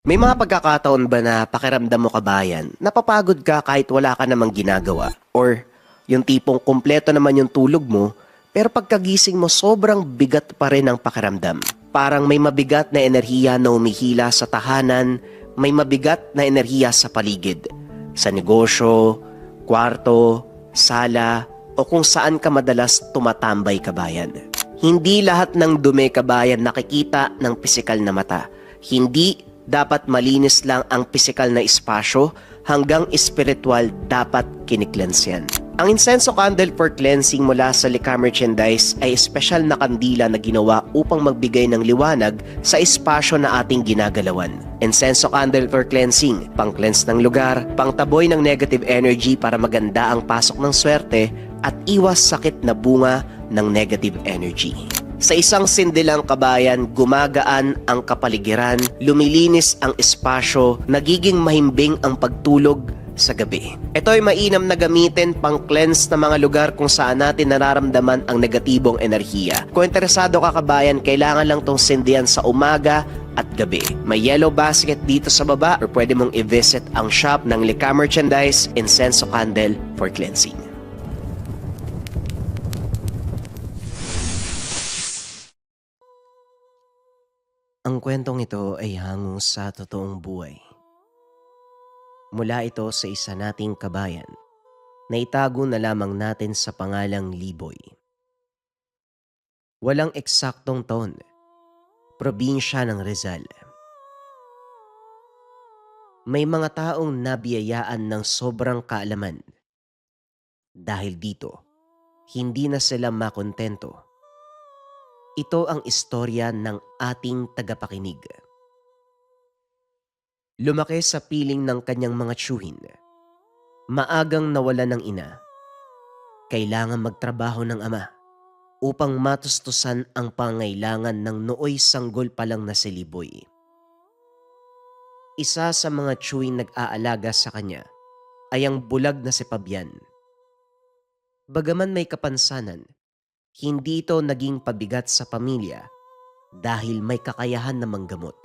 May mga pagkakataon ba na pakiramdam mo kabayan, napapagod ka kahit wala ka namang ginagawa? Or yung tipong kumpleto naman yung tulog mo, pero pagkagising mo sobrang bigat pa rin ang pakiramdam. Parang may mabigat na enerhiya na umihila sa tahanan, may mabigat na enerhiya sa paligid. Sa negosyo, kwarto, sala, o kung saan ka madalas tumatambay kabayan. Hindi lahat ng dumi kabayan nakikita ng pisikal na mata. Hindi dapat malinis lang ang pisikal na espasyo, hanggang espiritual dapat kiniklens yan. Ang insenso candle for cleansing mula sa Lika Merchandise ay espesyal na kandila na ginawa upang magbigay ng liwanag sa espasyo na ating ginagalawan. Insenso candle for cleansing, pang-cleanse ng lugar, pangtaboy ng negative energy para maganda ang pasok ng swerte at iwas sakit na bunga ng negative energy. Sa isang sindilang kabayan, gumagaan ang kapaligiran, lumilinis ang espasyo, nagiging mahimbing ang pagtulog sa gabi. Ito ay mainam na gamitin pang-cleanse na mga lugar kung saan natin nararamdaman ang negatibong enerhiya. Kung interesado ka kabayan, kailangan lang tong sindihan sa umaga at gabi. May yellow basket dito sa baba or pwede mong i-visit ang shop ng Lika Merchandise Incenso Candle for Cleansing. Ang kwentong ito ay hango sa totoong buhay. Mula ito sa isa nating kabayan na itago na lamang natin sa pangalang Liboy. Walang eksaktong taon, probinsya ng Rizal. May mga taong nabiyayaan ng sobrang kaalaman. Dahil dito, hindi na sila makontento. Ito ang istorya ng ating tagapakinig. Lumaki sa piling ng kanyang mga tiyuhin. Maagang nawala ng ina. Kailangan magtrabaho ng ama upang matustusan ang pangailangan ng nooy sanggol pa lang na si Liboy. Isa sa mga tiyuhin nag-aalaga sa kanya ay ang bulag na si Pabian. Bagaman may kapansanan, hindi ito naging pabigat sa pamilya dahil may kakayahan na manggamot.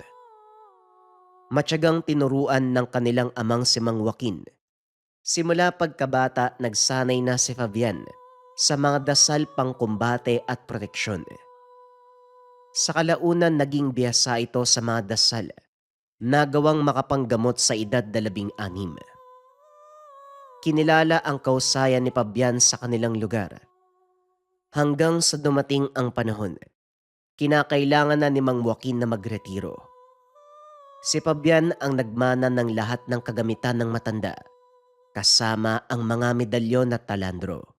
Matyagang tinuruan ng kanilang amang si Mang Joaquin. Simula pagkabata, nagsanay na si Fabian sa mga dasal pangkumbate at proteksyon. Sa kalaunan, naging biyasa ito sa mga dasal na gawang makapanggamot sa edad 16. Kinilala ang kausayan ni Fabian sa kanilang lugar. Hanggang sa dumating ang panahon, kinakailangan na ni Mang Joaquin na magretiro. Si Fabian ang nagmana ng lahat ng kagamitan ng matanda, kasama ang mga medalyon at talandro.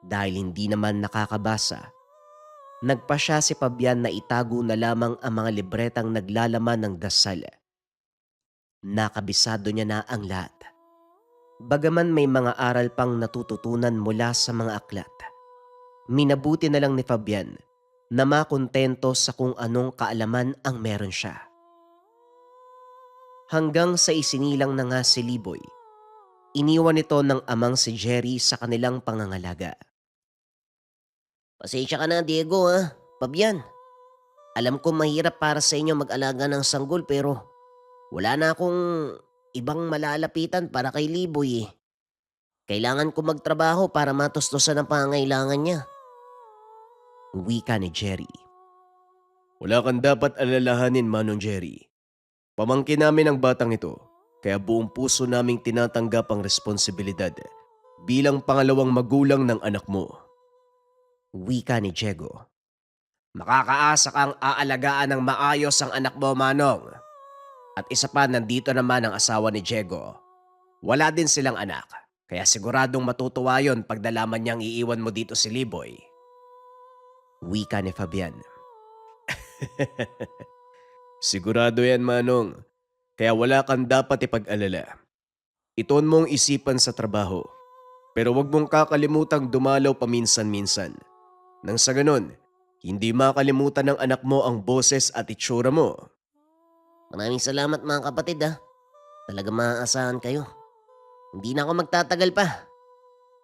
Dahil hindi naman nakakabasa, nagpasya si Fabian na itago na lamang ang mga libretang naglalaman ng dasal. Nakabisado niya na ang lahat. Bagaman may mga aral pang natututunan mula sa mga aklat, minabuti na lang ni Fabian na makontento sa kung anong kaalaman ang meron siya. Hanggang sa isinilang na nga si Liboy, iniwan ito ng amang si Jerry sa kanilang pangangalaga. Pasensya ka na, Diego ha. Pabian, alam ko mahirap para sa inyo mag-alaga ng sanggol pero wala na akong ibang malalapitan para kay Liboy eh. Kailangan ko magtrabaho para matustusan ang pangangailangan niya. Wika ni Jerry. Wala kang dapat alalahanin, Manong Jerry. Pamangkin namin ang batang ito, kaya buong puso naming tinatanggap ang responsibilidad bilang pangalawang magulang ng anak mo. Wika ni Diego. Makakaasa kang aalagaan ng maayos ang anak mo, Manong. At isa pa, nandito naman ang asawa ni Diego. Wala din silang anak, kaya siguradong matutuwa yon pag nalaman niyang iiwan mo dito si Liboy. Wika ni Fabian. Sigurado yan, Manong. Kaya wala kang dapat ipag-alala. Itoon mong isipan sa trabaho. Pero wag mong kakalimutang dumalaw paminsan-minsan. Nang sa ganon, hindi makalimutan ng anak mo ang boses at itsura mo. Maraming salamat mga kapatid ha. Talaga maaasahan kayo. Hindi na ako magtatagal pa.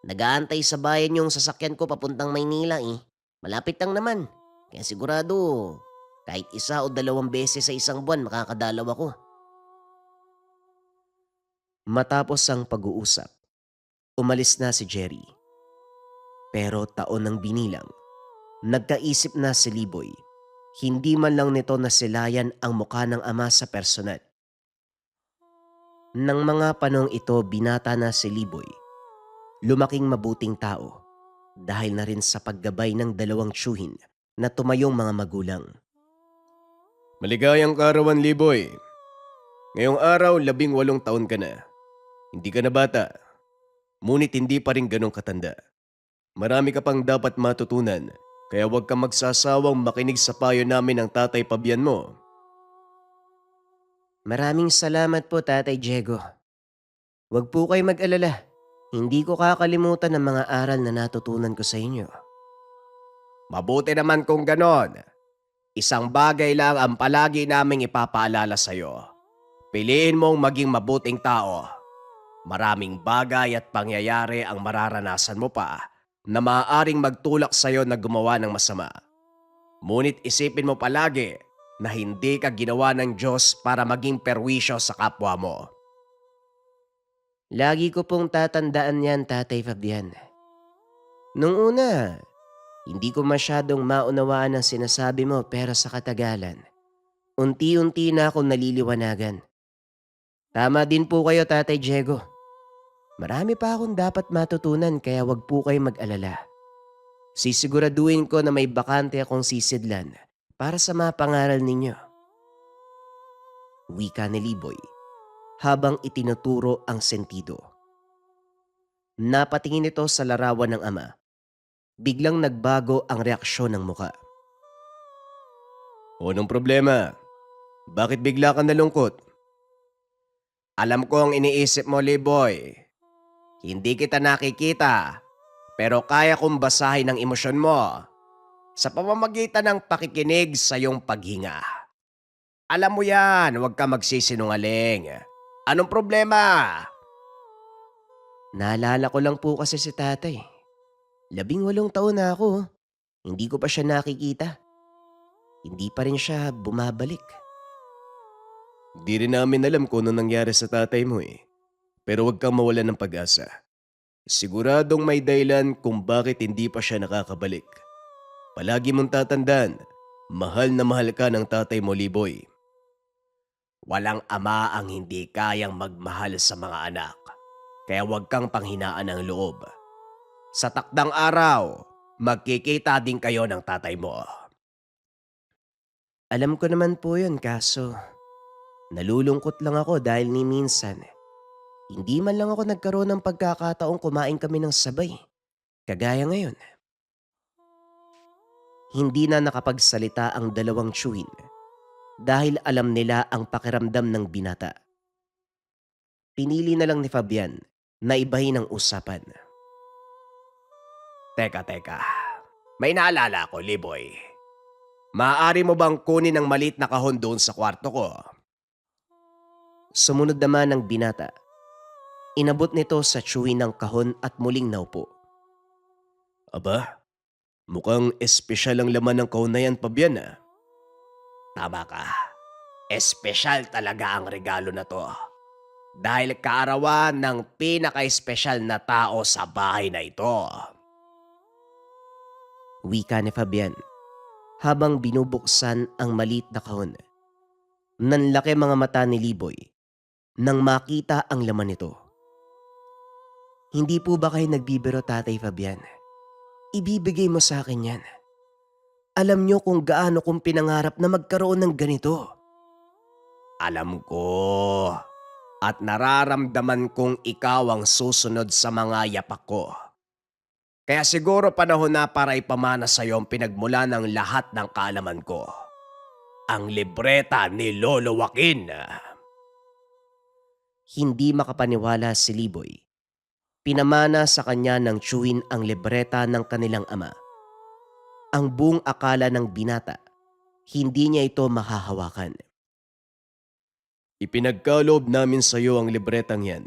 Nag-aantay sa bayan yung sasakyan ko papuntang Maynila eh. Malapit lang naman. Kaya sigurado, Kahit 1 o 2 beses sa isang buwan makakadalaw ako. Matapos ang pag-uusap, umalis na si Jerry. Pero taon ng binilang, nagkaisip na si Liboy. Hindi man lang nito nasilayan ang mukha ng ama sa personal. Nang mga panong ito binata na si Liboy, lumaking mabuting tao dahil na rin sa paggabay ng 2 tiyuhin na tumayong mga magulang. Maligayang kaarawan, Liboy. Ngayong araw, 18 taon ka na. Hindi ka na bata. Ngunit hindi pa rin ganong katanda. Marami ka pang dapat matutunan, kaya huwag kang magsasawang makinig sa payo namin ng tatay Pabian mo. Maraming salamat po, Tatay Diego. Huwag po kayo mag-alala. Hindi ko kakalimutan ang mga aral na natutunan ko sa inyo. Mabuti naman kung ganon. Isang bagay lang ang palagi naming ipapaalala sa'yo. Piliin mong maging mabuting tao. Maraming bagay at pangyayari ang mararanasan mo pa na maaaring magtulak sa'yo na gumawa ng masama. Ngunit isipin mo palagi na hindi ka ginawa ng Diyos para maging perwisyo sa kapwa mo. Lagi ko pong tatandaan yan, Tatay Fabian. Nung una, hindi ko masyadong maunawaan ang sinasabi mo pero sa katagalan, unti-unti na akong naliliwanagan. Tama din po kayo, Tatay Diego. Marami pa akong dapat matutunan kaya wag po kayo mag-alala. Sisiguraduhin ko na may bakante akong sisidlan para sa mga pangaral ninyo. Wika ni Liboy habang itinuturo ang sentido. Napatingin ito sa larawan ng ama. Biglang nagbago ang reaksyon ng muka. Anong problema? Bakit bigla ka nalungkot? Alam ko ang iniisip mo, Liboy. Hindi kita nakikita, pero kaya kong basahin ang emosyon mo sa pamamagitan ng pakikinig sa iyong paghinga. Alam mo yan, huwag ka magsisinungaling. Anong problema? Naalala ko lang po kasi si tatay. 18 taon na ako. Hindi ko pa siya nakikita. Hindi pa rin siya bumabalik. Di rin namin alam kung ano nangyari sa tatay mo eh. Pero huwag kang mawalan ng pag-asa. Siguradong may dahilan kung bakit hindi pa siya nakakabalik. Palagi mong tatandaan, mahal na mahal ka ng tatay mo, Liboy. Walang ama ang hindi kayang magmahal sa mga anak. Kaya huwag kang panghinaan ng loob. Sa takdang araw, magkikita din kayo ng tatay mo. Alam ko naman po yun kaso nalulungkot lang ako dahil ni minsan hindi man lang ako nagkaroon ng pagkakataong kumain kami ng sabay. Kagaya ngayon. Hindi na nakapagsalita ang 2 tiyuhin dahil alam nila ang pakiramdam ng binata. Pinili na lang ni Fabian na ibahin ang usapan. Teka. May naalala ko, Liboy. Maaari mo bang kunin ang maliit na kahon doon sa kwarto ko? Sumunod naman ng binata. Inabot nito sa tiyuhin ng kahon at muling naupo. Aba, mukhang espesyal ang laman ng kahon na yan, Pabian ah. Tama ka. Espesyal talaga ang regalo na to. Dahil kaarawan ng pinaka-espesyal na tao sa bahay na ito. Wika ni Fabian habang binubuksan ang maliit na kahon. Nanlaki mga mata ni Liboy nang makita ang laman nito. Hindi po ba kayo nagbibiro, Tatay Fabian? Ibibigay mo sa akin yan. Alam niyo kung gaano kong pinangarap na magkaroon ng ganito. Alam ko. At nararamdaman kong ikaw ang susunod sa mga yapak ko. Kaya siguro panahon na para ipamana sa iyo ang pinagmula ng lahat ng kaalaman ko. Ang libreta ni Lolo Joaquin. Hindi makapaniwala si Liboy. Pinamana sa kanya ng tiyuhin ang libreta ng kanilang ama. Ang buong akala ng binata, hindi niya ito mahahawakan. Ipinagkaloob namin sa iyo ang libretang yan.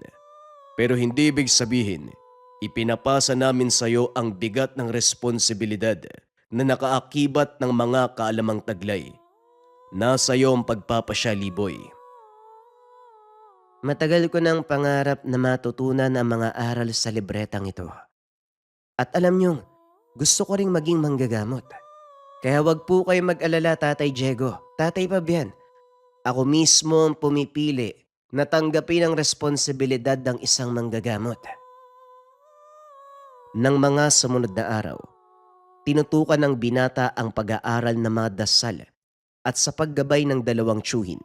Pero hindi ibig sabihin, ipinapasa namin sa iyo ang bigat ng responsibilidad na nakaakibat ng mga kaalamang taglay Nasa iyo ang pagpapasya, Liboy. Matagal ko nang pangarap na matutunan ang mga aral sa libretang ito. At alam niyong, gusto ko ring maging manggagamot. Kaya wag po kayo mag-alala, Tatay Diego, Tatay Fabian. Ako mismo ang pumipili na tanggapin ang responsibilidad ng isang manggagamot. Nang mga sumunod na araw, tinutukan ng binata ang pag-aaral na mga dasal at sa paggabay ng dalawang tiyuhin,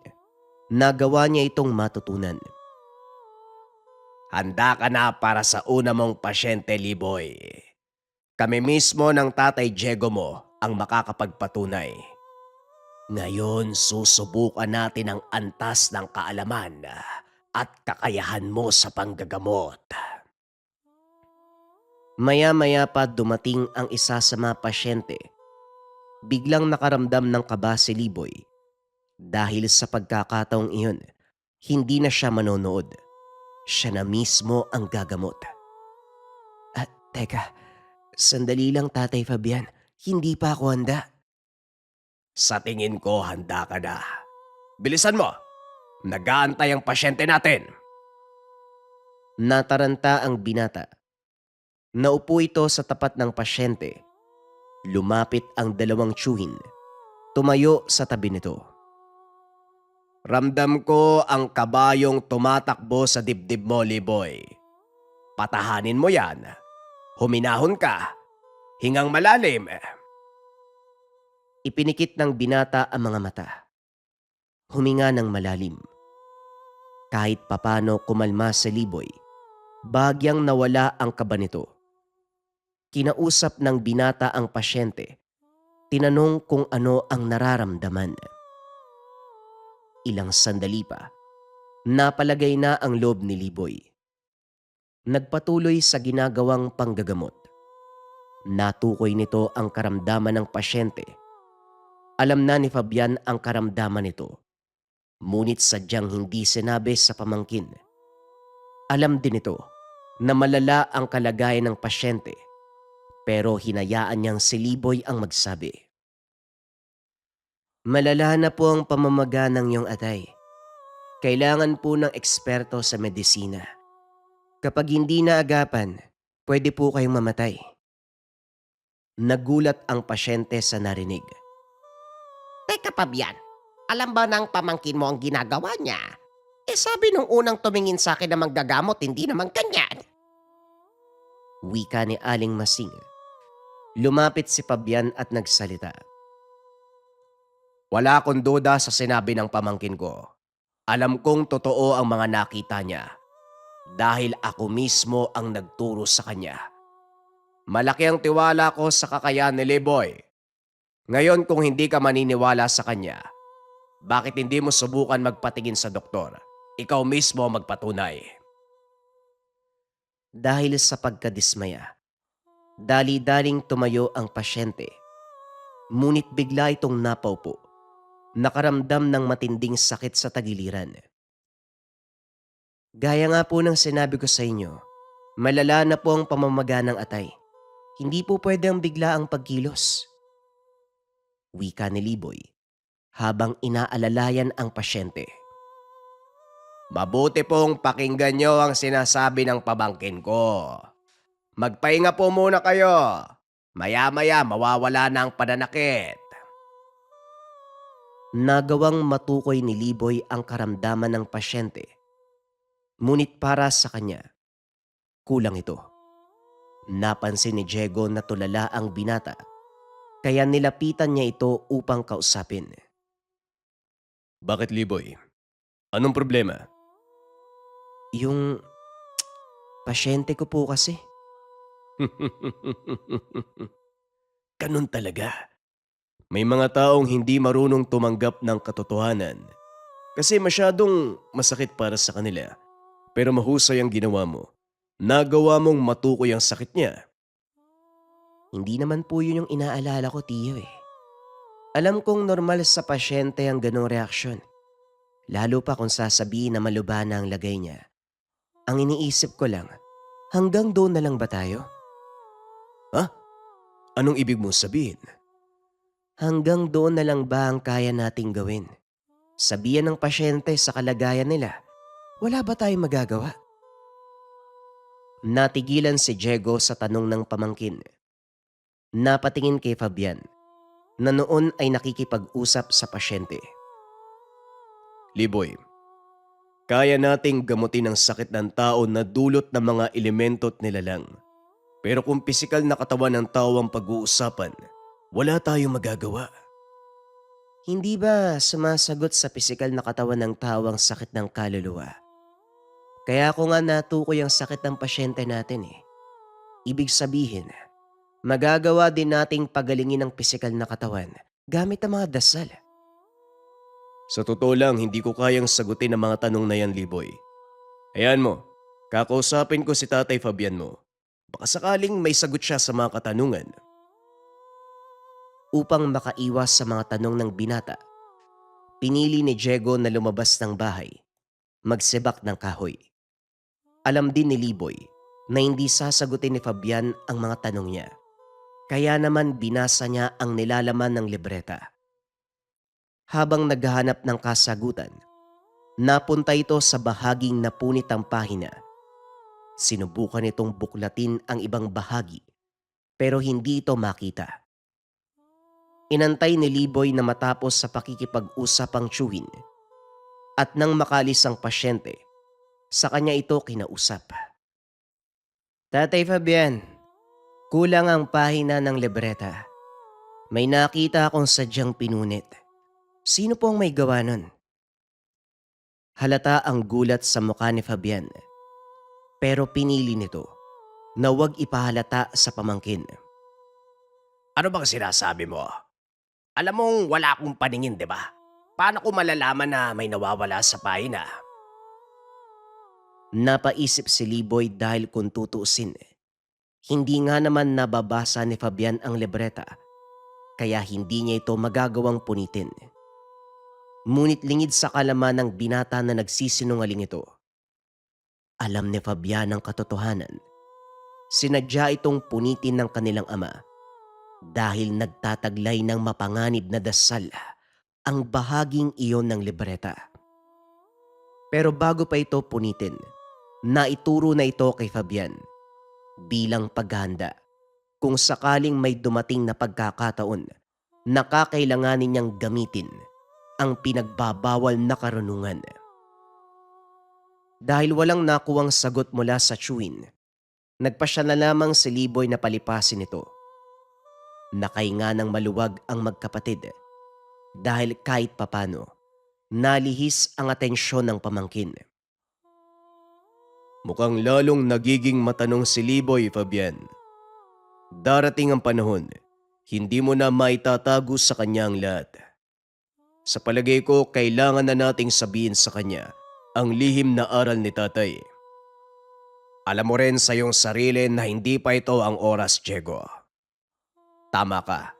nagawa niya itong matutunan. Handa ka na para sa una mong pasyente, Liboy. Kami mismo ng Tatay Diego mo ang makakapagpatunay. Ngayon, susubukan natin ang antas ng kaalaman at kakayahan mo sa panggagamot. Maya-maya pa dumating ang isa sa mga pasyente. Biglang nakaramdam ng kaba si Liboy. Dahil sa pagkakataong iyon, hindi na siya manonood. Siya na mismo ang gagamot. Teka, sandali lang, Tatay Fabian. Hindi pa ako handa. Sa tingin ko, handa ka na. Bilisan mo! Nag-aantay ang pasyente natin. Nataranta ang binata. Naupo ito sa tapat ng pasyente. Lumapit ang dalawang tiyuhin. Tumayo sa tabi nito. Ramdam ko ang kabayong tumatakbo sa dibdib mo, Liboy. Patahanin mo yan. Huminahon ka. Hingang malalim. Ipinikit ng binata ang mga mata. Huminga ng malalim. Kahit papano kumalma si Liboy, bagyang nawala ang kaba nito. Kinausap ng binata ang pasyente. Tinanong kung ano ang nararamdaman. Ilang sandali pa, napalagay na ang loob ni Liboy. Nagpatuloy sa ginagawang panggagamot. Natukoy nito ang karamdaman ng pasyente. Alam na ni Fabian ang karamdaman nito. Ngunit sadyang hindi sinabi sa pamangkin. Alam din ito na malala ang kalagayan ng pasyente. Pero hinayaan niyang si Liboy ang magsabi. Malala na po ang pamamaga ng iyong atay. Kailangan po ng eksperto sa medisina. Kapag hindi naagapan, pwede po kayong mamatay. Nagulat ang pasyente sa narinig. Teka, Fabian, alam ba ng pamangkin mo ang ginagawa niya? Sabi nung unang tumingin sa akin na manggagamot, hindi naman ganyan. Wika ni Aling Masing. Lumapit si Fabian at nagsalita. Wala akong duda sa sinabi ng pamangkin ko. Alam kong totoo ang mga nakita niya. Dahil ako mismo ang nagturo sa kanya. Malaki ang tiwala ko sa kakayahan ni Liboy. Ngayon kung hindi ka maniniwala sa kanya, bakit hindi mo subukan magpatingin sa doktor? Ikaw mismo magpatunay. Dahil sa pagkadismaya, dali-daling tumayo ang pasyente. Ngunit bigla itong napaupo. Nakaramdam ng matinding sakit sa tagiliran. Gaya nga po ng sinabi ko sa inyo, malala na po ang pamamaga ng atay. Hindi po pwede ang bigla ang pagkilos. Wika ni Liboy habang inaalalayan ang pasyente. Mabuti pong pakinggan niyo ang sinasabi ng pamangkin ko. Magpahinga po muna kayo. Maya-maya mawawala na ang pananakit. Nagawang matukoy ni Liboy ang karamdaman ng pasyente. Ngunit para sa kanya, kulang ito. Napansin ni Diego na tulala ang binata, kaya nilapitan niya ito upang kausapin. Bakit, Liboy? Anong problema? Yung pasyente ko po kasi. Ganun talaga. May mga taong hindi marunong tumanggap ng katotohanan kasi masyadong masakit para sa kanila. Pero mahusay ang ginawa mo. Nagawa mong matukoy ang sakit niya. Hindi naman po yun yung inaalala ko, Tiyo eh. Alam kong normal sa pasyente ang ganong reaksyon. Lalo pa kung sasabihin na malubha na ang lagay niya. Ang iniisip ko lang, hanggang doon na lang ba tayo? Ha? Anong ibig mo sabihin? Hanggang doon na lang ba ang kaya nating gawin? Sabihan ng pasyente sa kalagayan nila, wala ba tayong magagawa? Natigilan si Diego sa tanong ng pamangkin. Napatingin kay Fabian na noon ay nakikipag-usap sa pasyente. Liboy, kaya nating gamutin ang sakit ng tao na dulot ng mga elemento at nilalang. Pero kung pisikal na katawan ng tao ang pag-uusapan, wala tayong magagawa. Hindi ba sumasagot sa pisikal na katawan ng tao ang sakit ng kaluluwa? Kaya ako nga natukoy ang sakit ng pasyente natin eh. Ibig sabihin, magagawa din nating pagalingin ang pisikal na katawan gamit ang mga dasal. Sa totoo lang, hindi ko kayang sagutin ang mga tanong na yan, Liboy. Ayan mo, kakausapin ko si Tatay Fabian mo. Baka sakaling may sagot siya sa mga katanungan. Upang makaiwas sa mga tanong ng binata, pinili ni Diego na lumabas ng bahay, magsibak ng kahoy. Alam din ni Liboy na hindi sasagutin ni Fabian ang mga tanong niya. Kaya naman binasa niya ang nilalaman ng libreta. Habang naghahanap ng kasagutan, napunta ito sa bahaging napunit ang pahina. Sinubukan itong buklatin ang ibang bahagi pero hindi ito makita. Inantay ni Liboy na matapos sa pakikipag-usap ang tiyuhin at nang makalis ang pasyente, sa kanya ito kinausap. Tatay Fabian, kulang ang pahina ng libreta. May nakita akong sadyang pinunit. Sino po ang may gawa nun? Halata ang gulat sa mukha ni Fabian. Pero pinili nito na huwag ipahalata sa pamangkin. Ano bang sinasabi mo? Alam mong wala akong paningin, di ba? Paano ko malalaman na may nawawala sa pahina? Napaisip si Liboy dahil kung tutuusin, hindi nga naman nababasa ni Fabian ang libreta, kaya hindi niya ito magagawang punitin. Ngunit lingid sa kalaman ng binata na nagsisinungaling ito. Alam ni Fabian ang katotohanan. Sinadya itong punitin ng kanilang ama dahil nagtataglay ng mapanganib na dasal ang bahaging iyon ng libreta. Pero bago pa ito punitin, naituro na ito kay Fabian bilang paghahanda kung sakaling may dumating na pagkakataon na kakailanganin niyang gamitin ang pinagbabawal na karunungan. Dahil walang nakuwang sagot mula sa tiyuhin, nagpasya na lamang si Liboy na palipasin ito. Nakahinga ng maluwag ang magkapatid dahil kahit papano, nalihis ang atensyon ng pamangkin. Mukhang lalong nagiging matanong si Liboy, Fabian. Darating ang panahon, hindi mo na maitatago sa kanya ang lahat. Sa palagay ko, kailangan na nating sabihin sa kanya ang lihim na aral ni tatay. Alam mo rin sa iyong sarili na hindi pa ito ang oras, Diego. Tama ka.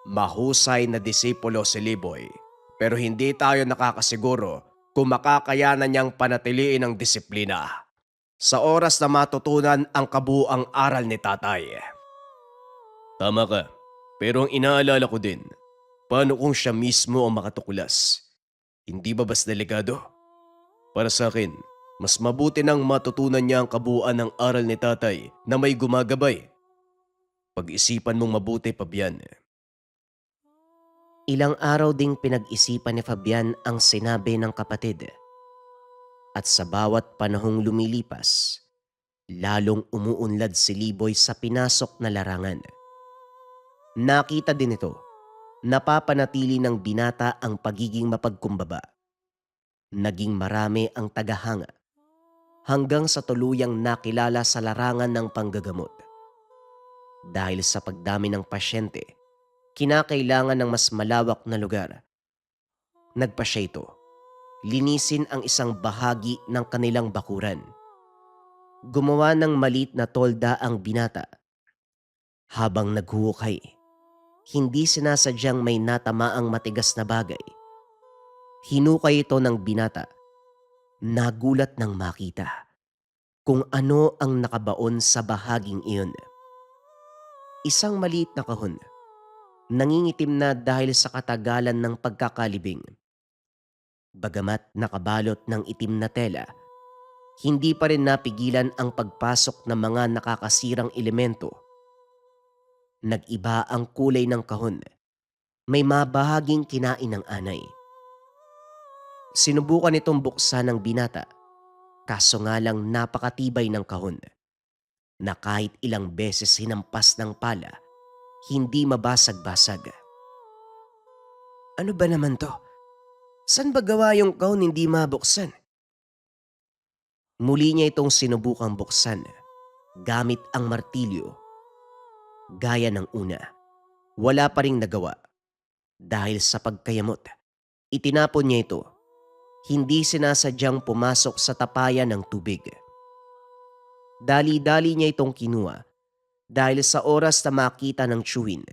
Mahusay na disipulo si Liboy, pero hindi tayo nakakasiguro kung makakayanan niyang panatiliin ang disiplina sa oras na matutunan ang kabuuang aral ni tatay. Tama ka, pero ang inaalala ko din, paano kung siya mismo ang makatuklas? Hindi ba mas delikado? Para sa akin, mas mabuti nang matutunan niya ang kabuuan ng aral ni tatay na may gumagabay. Pag-isipan mong mabuti, Fabian. Ilang araw ding pinag-isipan ni Fabian ang sinabi ng kapatid. At sa bawat panahong lumilipas, lalong umuunlad si Liboy sa pinasok na larangan. Nakita din ito, napapanatili ng binata ang pagiging mapagkumbaba. Naging marami ang tagahanga hanggang sa tuluyang nakilala sa larangan ng panggagamot. Dahil sa pagdami ng pasyente, kinakailangan ng mas malawak na lugar. Nagpasya ito, linisin ang isang bahagi ng kanilang bakuran. Gumawa ng maliit na tolda ang binata. Habang naghuhukay, hindi sinasadyang may natamaang matigas na bagay. Hinukay ito ng binata. Nagulat nang makita kung ano ang nakabaon sa bahaging iyon. Isang maliit na kahon. nangingitim na dahil sa katagalan ng pagkakalibing. Bagamat nakabalot ng itim na tela, hindi pa rin napigilan ang pagpasok ng mga nakakasirang elemento. Nag-iba ang kulay ng kahon. May mabahaging kinain ng anay. Sinubukan itong buksan ng binata, kaso nga lang napakatibay ng kahon na kahit ilang beses hinampas ng pala, hindi mabasag-basag. Ano ba naman to? San ba gawa yung kahon hindi mabuksan? Muli niya itong sinubukang buksan gamit ang martilyo. Gaya ng una, wala pa ring nagawa. Dahil sa pagkayamot, itinapon niya ito. Hindi sinasadyang pumasok sa tapayan ng tubig. Dali-dali niya itong kinuha dahil sa oras na makita ng tiyuhin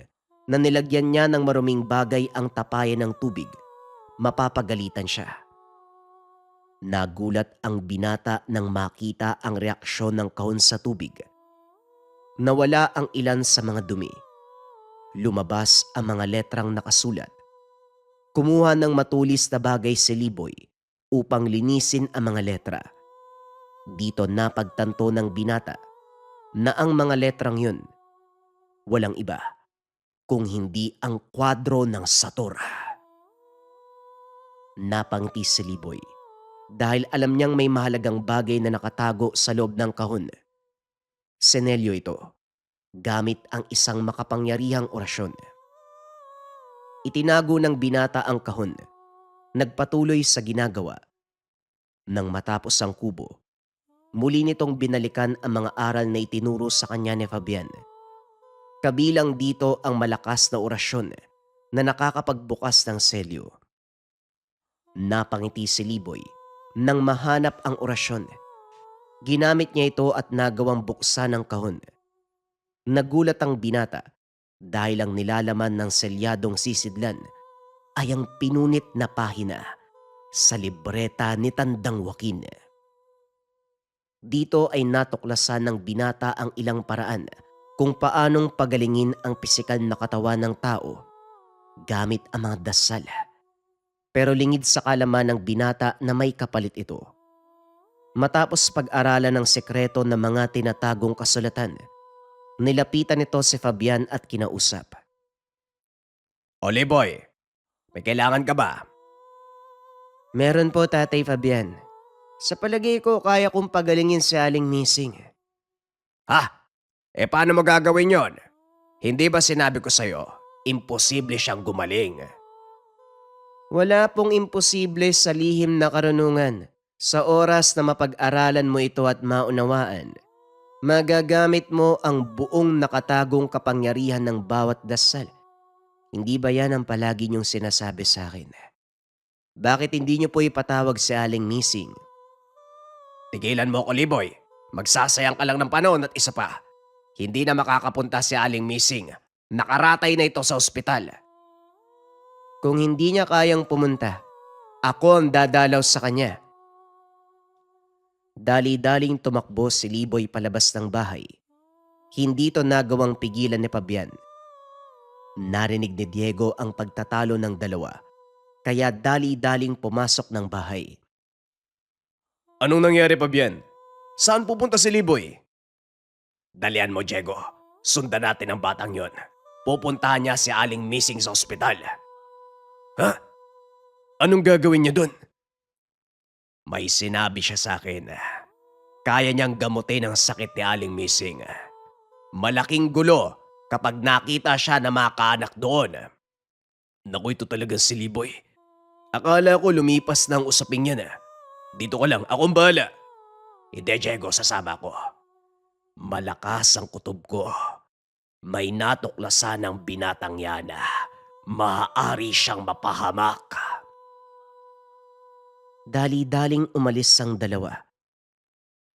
na nilagyan niya ng maruming bagay ang tapayan ng tubig, mapapagalitan siya. Nagulat ang binata nang makita ang reaksyon ng kahon sa tubig. Nawala ang ilan sa mga dumi. Lumabas ang mga letrang nakasulat. Kumuha ng matulis na bagay si Liboy upang linisin ang mga letra. Dito napagtanto ng binata na ang mga letrang yun walang iba kung hindi ang kwadro ng Sator. Napangiti si Liboy dahil alam niyang may mahalagang bagay na nakatago sa loob ng kahon. Senelyo ito, gamit ang isang makapangyarihang orasyon. Itinago ng binata ang kahon, nagpatuloy sa ginagawa. Nang matapos ang kubo, muli nitong binalikan ang mga aral na itinuro sa kanya ni Fabian. Kabilang dito ang malakas na orasyon na nakakapagbukas ng selyo. Napangiti si Liboy nang mahanap ang orasyon. Ginamit niya ito at nagawang buksan ang kahon. Nagulat ang binata dahil ang nilalaman ng selyadong sisidlan ay ang pinunit na pahina sa libreta ni Tandang Joaquin. Dito ay natuklasan ng binata ang ilang paraan kung paanong pagalingin ang pisikal na katawan ng tao gamit ang mga dasal. Pero lingid sa kalaman ng binata na may kapalit ito. Matapos pag-aralan ng sekreto ng mga tinatagong kasulatan, nilapitan nito si Fabian at kinausap. O Liboy, may kailangan ka ba? Meron po, Tatay Fabian. Sa palagay ko, kaya kong pagalingin si Aling Missing. Ha? Paano mo gagawin yon? Hindi ba sinabi ko sa'yo, imposible siyang gumaling? Wala pong imposible sa lihim na karunungan. Sa oras na mapag-aralan mo ito at maunawaan, magagamit mo ang buong nakatagong kapangyarihan ng bawat dasal. Hindi ba yan ang palagi niyong sinasabi sa akin? Bakit hindi niyo po ipatawag si Aling Missing? Tigilan mo ko, Liboy. Magsasayang ka lang ng panahon at isa pa. Hindi na makakapunta si Aling Missing. Nakaratay na ito sa ospital. Kung hindi niya kayang pumunta, ako ang dadalaw sa kanya. Dali-daling tumakbo si Liboy palabas ng bahay. Hindi ito nagawang pigilan ni Fabian. Narinig ni Diego ang pagtatalo ng dalawa, kaya dali-daling pumasok ng bahay. Anong nangyari, Fabian? Saan pupunta si Liboy? Dalian mo, Diego. Sundan natin ang batang yon. Pupuntahan niya si Aling Missing sa ospital. Ha? Anong gagawin niya doon? May sinabi siya sa akin. Kaya niyang gamutin ang sakit ni Aling Missing. Malaking gulo kapag nakita siya na makaanak doon. Naku, ito talagang si Liboy. Akala ko lumipas na ang usaping yan. Dito ka lang, akong bahala. Hindi, Diego, sasama ko. Malakas ang kutob ko. May natuklasan ng binatang yan. Maaari siyang mapahamak. Dali-daling umalis ang dalawa.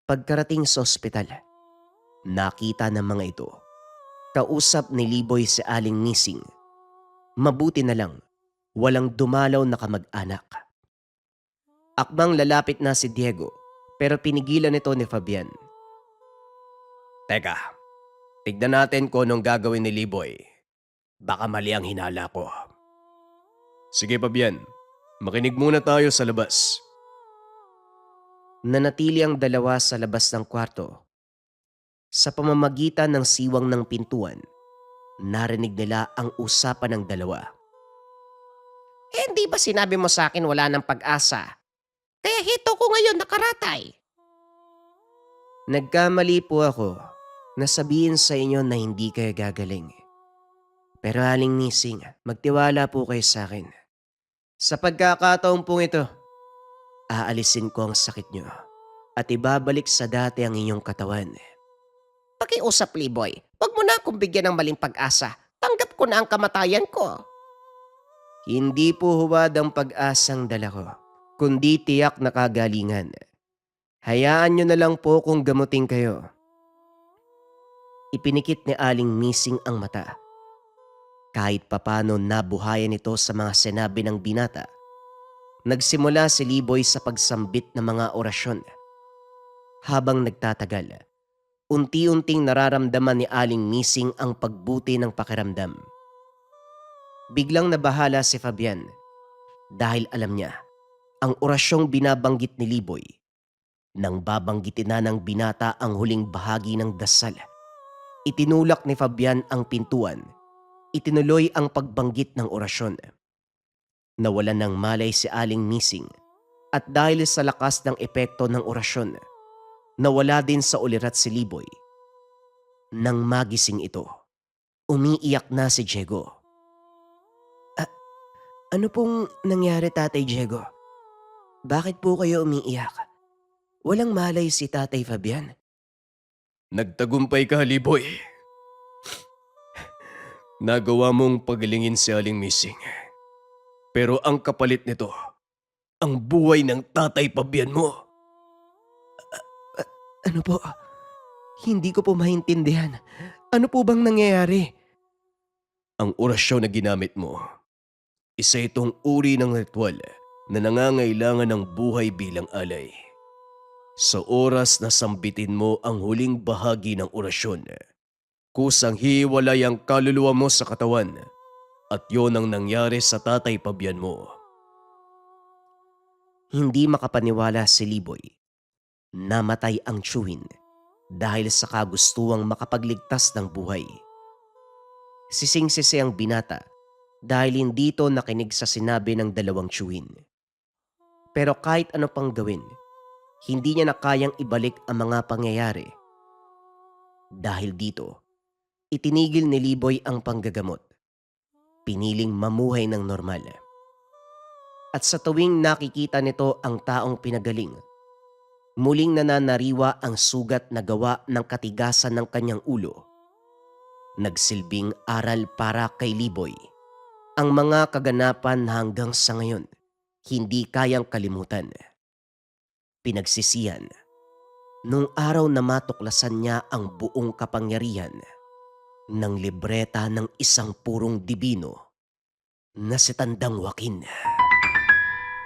Pagkarating sa ospital, nakita ng mga ito. Kausap ni Liboy si Aling Missing. Mabuti na lang, walang dumalaw na kamag-anak. Akbang lalapit na si Diego, pero pinigilan ito ni Fabian. Teka, tignan natin kung anong gagawin ni Liboy. Baka mali ang hinala ko. Sige, Fabian. Makinig muna tayo sa labas. Nanatili ang dalawa sa labas ng kwarto. Sa pamamagitan ng siwang ng pintuan, narinig nila ang usapan ng dalawa. Hindi ba sinabi mo sa akin wala ng pag-asa? Kaya hito ko ngayon nakaratay. Nagkamali po ako na sabihin sa inyo na hindi kayo gagaling. Pero Aling Nising, magtiwala po kayo sa akin. Sa pagkakataon pong ito, aalisin ko ang sakit nyo at ibabalik sa dati ang inyong katawan. Pakiusap, Liboy. Huwag mo na akong bigyan ng maling pag-asa. Tanggap ko na ang kamatayan ko. Hindi po huwad ang pag-asang dala ko, kundi tiyak na kagalingan. Hayaan nyo na lang po kung gamutin kayo. Ipinikit ni Aling Mising ang mata. Kahit papano nabuhayan ito sa mga sinabi ng binata. Nagsimula si Liboy sa pagsambit ng mga orasyon. Habang nagtatagal, unti-unting nararamdaman ni Aling Mising ang pagbuti ng pakiramdam. Biglang nabahala si Fabian dahil alam niya ang orasyong binabanggit ni Liboy. Nang babanggitin na ng binata ang huling bahagi ng dasal, itinulak ni Fabian ang pintuan. Itinuloy ang pagbanggit ng orasyon. Nawalan ng malay si Aling Mising at dahil sa lakas ng epekto ng orasyon, nawala din sa ulirat si Liboy. Nang magising ito, umiiyak na si Diego. Ano pong nangyari, Tatay Diego? Bakit po kayo umiiyak? Walang malay si Tatay Fabian. Nagtagumpay ka, Liboy. Nagawa mong pagalingin si Aling Mising. Pero ang kapalit nito, ang buhay ng Tatay Fabian mo. Ano po? Hindi ko po maintindihan. Ano po bang nangyayari? Ang orasyon na ginamit mo, isa itong uri ng ritual na nangangailangan ng buhay bilang alay. Sa oras na sambitin mo ang huling bahagi ng orasyon, kusang hiwalay ang kaluluwa mo sa katawan at yon ang nangyari sa Tatay Fabian mo. Hindi makapaniwala si Liboy. Namatay ang tiyuhin dahil sa kagustuang makapagligtas ng buhay. Sising-sisi ang binata dahil hindi ito nakinig sa sinabi ng dalawang tiyuhin. Pero kahit ano pang gawin, hindi niya na kayang ibalik ang mga pangyayari. Dahil dito, itinigil ni Liboy ang panggagamot. Piniling mamuhay ng normal. At sa tuwing nakikita nito ang taong pinagaling, muling nananariwa ang sugat na gawa ng katigasan ng kanyang ulo. Nagsilbing aral para kay Liboy. Ang mga kaganapan hanggang sa ngayon, hindi kayang kalimutan. Pinagsisihan, nung araw na matuklasan niya ang buong kapangyarihan ng libreta ng isang purong dibino na si Tandang Joaquin.